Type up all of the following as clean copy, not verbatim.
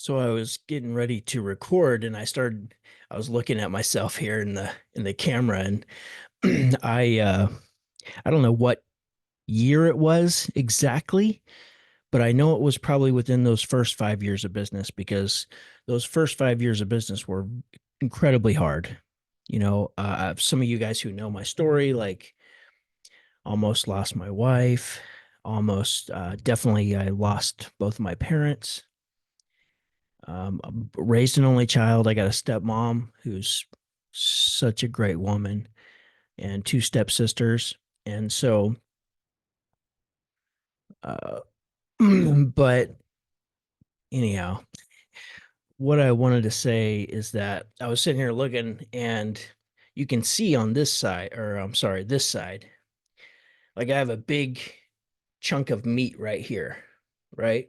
So I was getting ready to record and I was looking at myself here in the camera and I don't know what year it was exactly, but I know it was probably within those first 5 years of business because those first 5 years of business were incredibly hard. Some of you guys who know my story, like almost lost my wife, almost definitely I lost both of my parents. Raised an only child. I got a stepmom who's such a great woman and two stepsisters. And so, uh, but anyhow, what I wanted to say is that I was sitting here looking and you can see on this side, or I'm sorry, this side, like I have a big chunk of meat right here, right?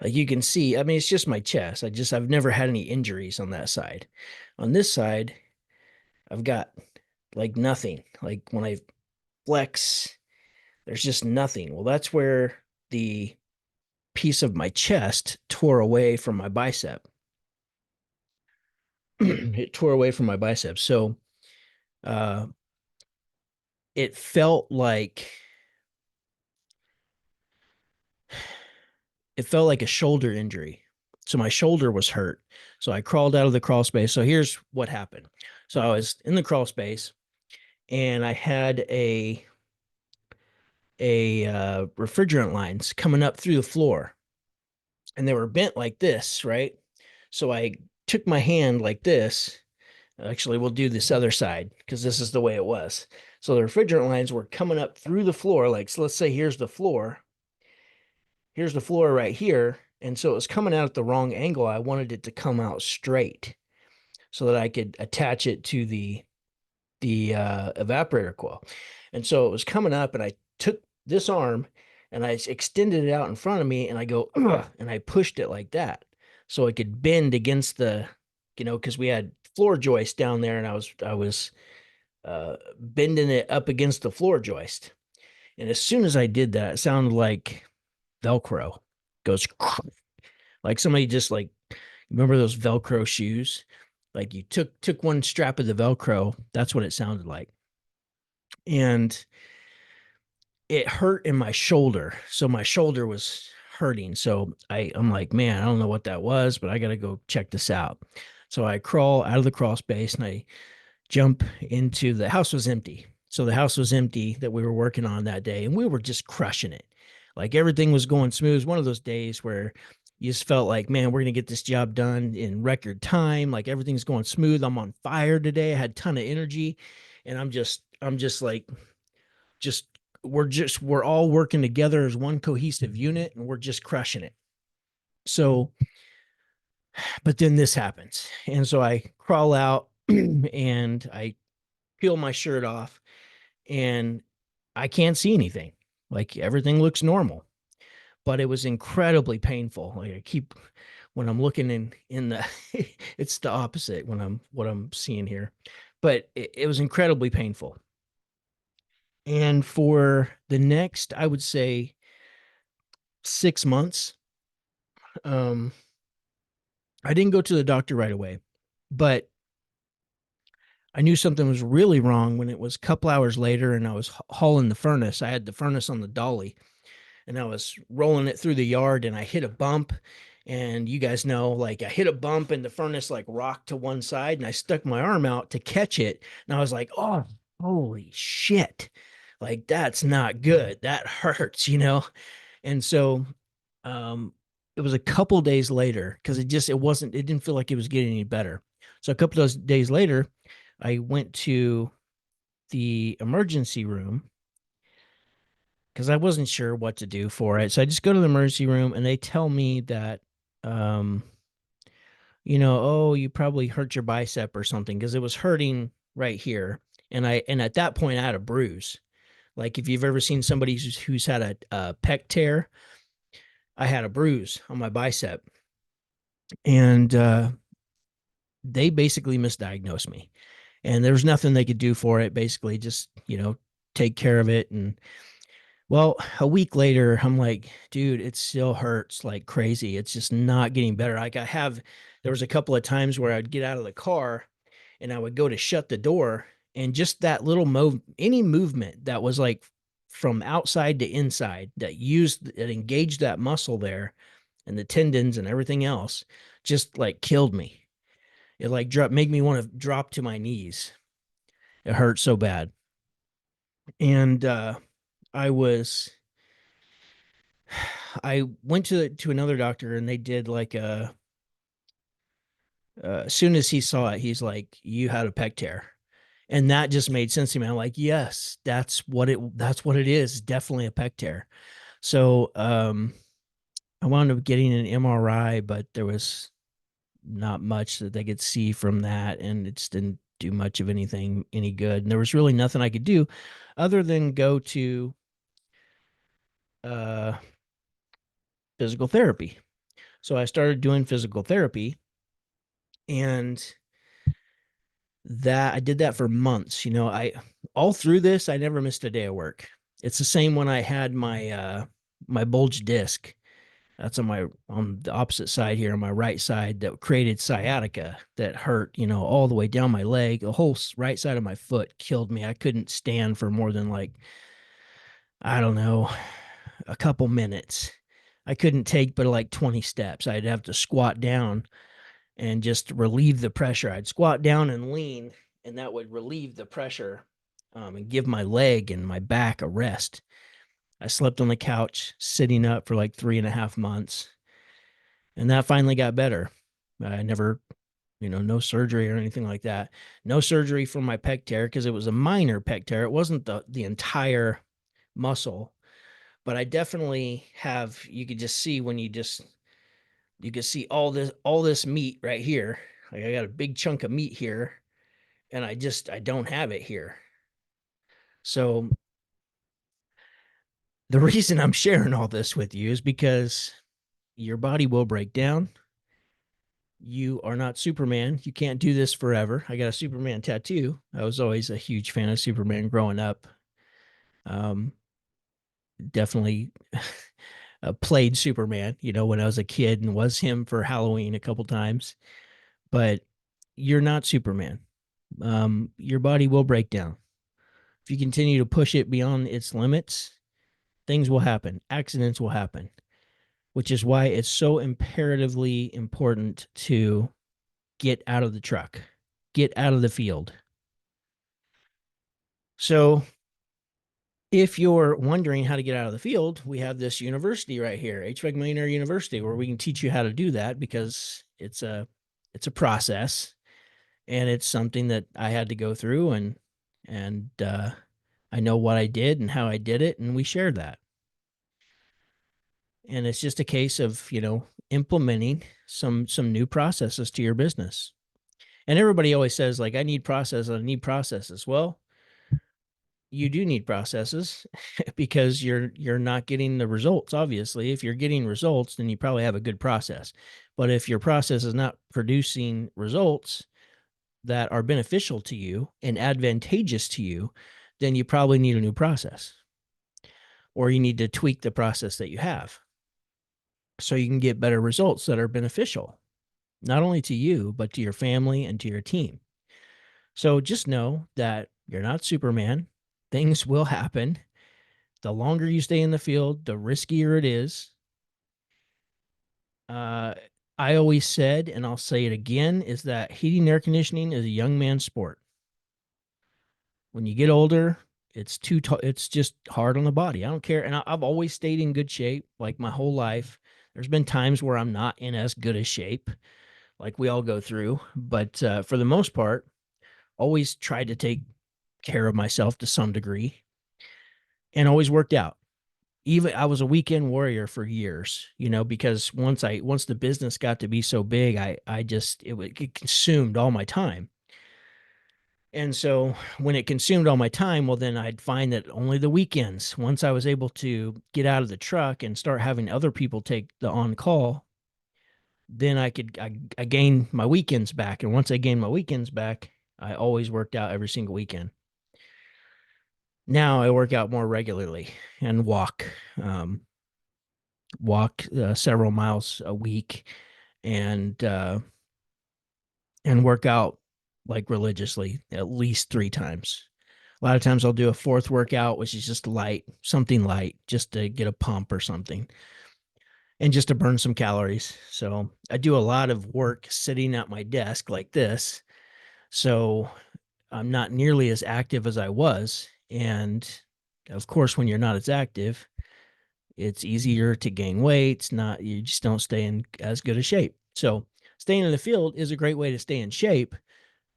Like you can see, I mean, it's just my chest. I've never had any injuries on that side. On this side, I've got like nothing. Like when I flex, there's just nothing. Well, that's where the piece of my chest tore away from my bicep. It tore away from my bicep. So uh, it felt like a shoulder injury. So my shoulder was hurt. So I crawled out of the crawl space. So here's what happened. So I was in the crawl space and I had a refrigerant lines coming up through the floor and they were bent like this, right? So I took my hand like this. Actually, we'll do this other side because this is the way it was. So the refrigerant lines were coming up through the floor. Like, so let's say here's the floor. Here's the floor right here. And so it was coming out at the wrong angle. I wanted it to come out straight so that I could attach it to the evaporator coil. And so it was coming up, and I took this arm and I extended it out in front of me, and I go, ugh, and I pushed it like that so it could bend against because we had floor joist down there, and I was bending it up against the floor joist. And as soon as I did that, it sounded like Velcro goes like somebody just like remember those Velcro shoes? Like you took one strap of the Velcro, that's what it sounded like. And it hurt in my shoulder. So my shoulder was hurting. So I'm like, man, I don't know what that was, but I gotta go check this out. So I crawl out of the crawl space and I jump into the house was empty. So the house was empty that we were working on that day, and we were just crushing it. Like everything was going smooth. It was one of those days where you just felt like, man, we're gonna get this job done in record time. Like everything's going smooth. I'm on fire today. I had a ton of energy, and I'm just like, just we're all working together as one cohesive unit, and we're just crushing it. So, but then this happens, and so I crawl out and I peel my shirt off and I can't see anything. Like everything looks normal, but it was incredibly painful. Like I keep when I'm looking in the it's the opposite when I'm what I'm seeing here. But it was incredibly painful. And for the next, I would say 6 months, um, I didn't go to the doctor right away, but I knew something was really wrong when it was a couple hours later and I was hauling the furnace. I had the furnace on the dolly and I was rolling it through the yard and I hit a bump. And you guys know, like I hit a bump and the furnace like rocked to one side and I stuck my arm out to catch it. And I was like, oh, holy shit. Like that's not good. That hurts. And so um it was a couple days later because it didn't feel like it was getting any better. So a couple of days later, I went to the emergency room because I wasn't sure what to do for it. So I just go to the emergency room and they tell me that, um, oh, you probably hurt your bicep or something because it was hurting right here. And at that point I had a bruise. Like if you've ever seen somebody who's had a pec tear, I had a bruise on my bicep. And they basically misdiagnosed me. And there was nothing they could do for it. Basically, just take care of it. And Well, a week later, I'm like, dude, it still hurts like crazy. It's just not getting better. There was a couple of times where I'd get out of the car and I would go to shut the door, and just that little any movement that was like from outside to inside that engaged that muscle there and the tendons and everything else just like killed me. It like made me want to drop to my knees. It hurt so bad. And I was I went to another doctor, and they did like as soon as he saw it, he's like, you had a pec tear. And that just made sense to me. I'm like, yes, that's what it is. Definitely a pec tear. So I wound up getting an MRI, but there was not much that they could see from that, and it just didn't do much of anything any good. And there was really nothing I could do other than go to uh physical therapy. So I started doing physical therapy, and that I did that for months. I all through this, I never missed a day of work. It's the same when I had my bulge disc. That's on the opposite side here, on my right side, that created sciatica that hurt, all the way down my leg. The whole right side of my foot killed me. I couldn't stand for more than like, I don't know, a couple minutes. I couldn't take but like 20 steps. I'd have to squat down and just relieve the pressure. I'd squat down and lean, and that would relieve the pressure, and give my leg and my back a rest. I slept on the couch sitting up for like 3.5 months, and that finally got better. I never, no surgery or anything like that. No surgery for my pec tear because it was a minor pec tear. It wasn't the entire muscle, but I definitely have. You could just see when you can see all this meat right here. Like I got a big chunk of meat here, and I don't have it here. So the reason I'm sharing all this with you is because your body will break down. You are not Superman. You can't do this forever. I got a Superman tattoo. I was always a huge fan of Superman growing up. Um, Definitely played Superman, when I was a kid, and was him for Halloween a couple times. But you're not Superman. Your body will break down. If you continue to push it beyond its limits, things will happen. Accidents will happen, which is why it's so imperatively important to get out of the truck, get out of the field. So, if you're wondering how to get out of the field, we have this university right here, HVAC Millionaire University, where we can teach you how to do that, because it's a process, and it's something that I had to go through, and I know what I did and how I did it, and we share that. And it's just a case of, implementing some new processes to your business. And everybody always says, like, I need processes, I need processes. Well, you do need processes because you're not getting the results. Obviously, if you're getting results, then you probably have a good process. But if your process is not producing results that are beneficial to you and advantageous to you, then you probably need a new process, or you need to tweak the process that you have so you can get better results that are beneficial, not only to you, but to your family and to your team. So just know that you're not Superman. Things will happen. The longer you stay in the field, the riskier it is. Uh, I always said, and I'll say it again, is that heating and air conditioning is a young man's sport. When you get older, it's just hard on the body. I don't care. And I've always stayed in good shape, like my whole life. There's been times where I'm not in as good a shape, like we all go through. But for the most part, always tried to take care of myself to some degree, and always worked out. Even I was a weekend warrior for years, because once the business got to be so big, it consumed all my time. And so when it consumed all my time, well, then I'd find that only the weekends, once I was able to get out of the truck and start having other people take the on call, then I gained my weekends back. And once I gained my weekends back, I always worked out every single weekend. Now I work out more regularly and um, walk several miles a week, and work out like religiously at least 3 times. A lot of times I'll do a fourth workout, which is just light, something light, just to get a pump or something, and just to burn some calories. So I do a lot of work sitting at my desk like this. So I'm not nearly as active as I was. And of course, when you're not as active, it's easier to gain weight. It's not, you just don't stay in as good a shape. So staying in the field is a great way to stay in shape,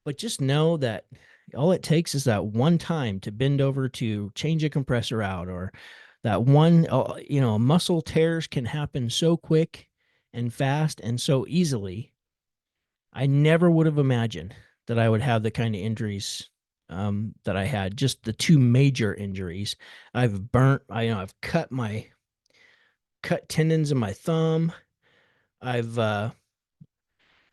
but just know that all it takes is that one time to bend over to change a compressor out, or that one, muscle tears can happen so quick and fast and so easily. I never would have imagined that I would have the kind of injuries that I had. Just the two major injuries. I've cut tendons in my thumb. I've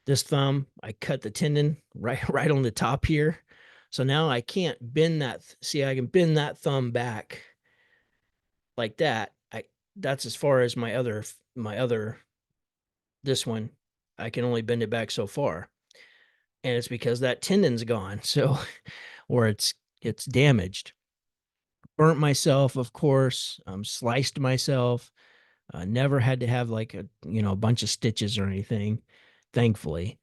this thumb, I cut the tendon right on the top here. So now I can't bend that. See, I can bend that thumb back like that. That's as far as my other this one. I can only bend it back so far. And it's because that tendon's gone. So or it's damaged. Burnt myself, of course, sliced myself. Never had to have like a bunch of stitches or anything, thankfully.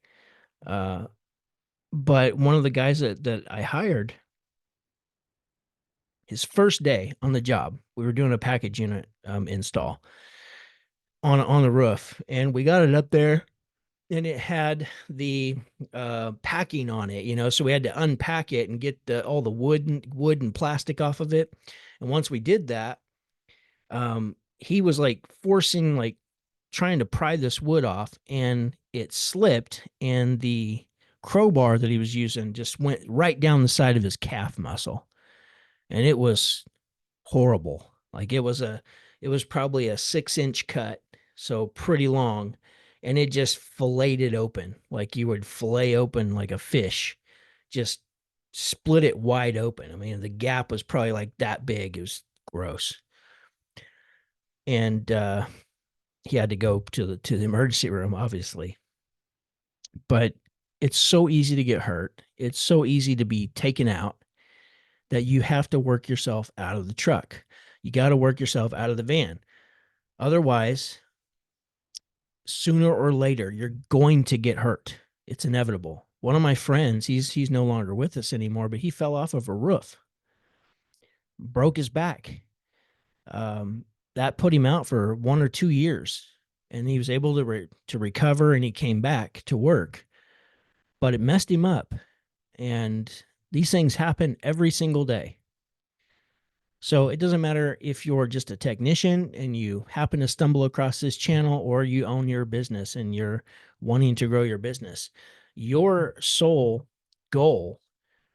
Uh, but one of the guys that I hired, his first day on the job, we were doing a package unit install on the roof, and we got it up there, and it had the packing on it, so we had to unpack it and get all the wood and plastic off of it. And once we did that, he was like forcing, like trying to pry this wood off, and it slipped, and the crowbar that he was using just went right down the side of his calf muscle, and it was horrible. Like it was probably a 6-inch cut, so pretty long, and it just filleted open like you would fillet open like a fish, just split it wide open. I mean, the gap was probably like that big. It was gross, and he had to go to the emergency room, obviously. But it's so easy to get hurt. It's so easy to be taken out that you have to work yourself out of the truck. You got to work yourself out of the van. Otherwise, sooner or later, you're going to get hurt. It's inevitable. One of my friends, he's no longer with us anymore, but he fell off of a roof, broke his back. Um, that put him out for 1 or 2 years, and he was able to recover, and he came back to work, but it messed him up. And these things happen every single day. So it doesn't matter if you're just a technician and you happen to stumble across this channel, or you own your business and you're wanting to grow your business. Your sole goal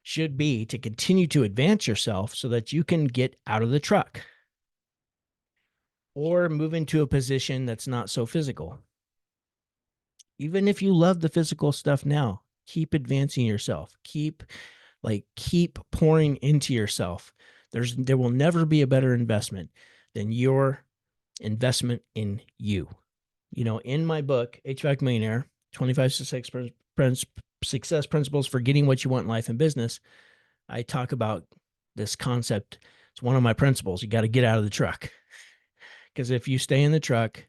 should be to continue to advance yourself so that you can get out of the truck or move into a position that's not so physical. Even if you love the physical stuff now, keep advancing yourself. Keep pouring into yourself. There will never be a better investment than your investment in you. In my book, HVAC Millionaire, 25 success principles for getting what you want in life and business, I talk about this concept. It's one of my principles. You got to get out of the truck. Because if you stay in the truck,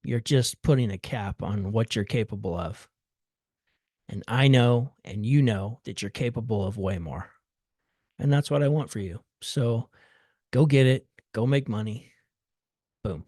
you're just putting a cap on what you're capable of. And I know, and you know, that you're capable of way more. And that's what I want for you. So go get it, go make money. Boom.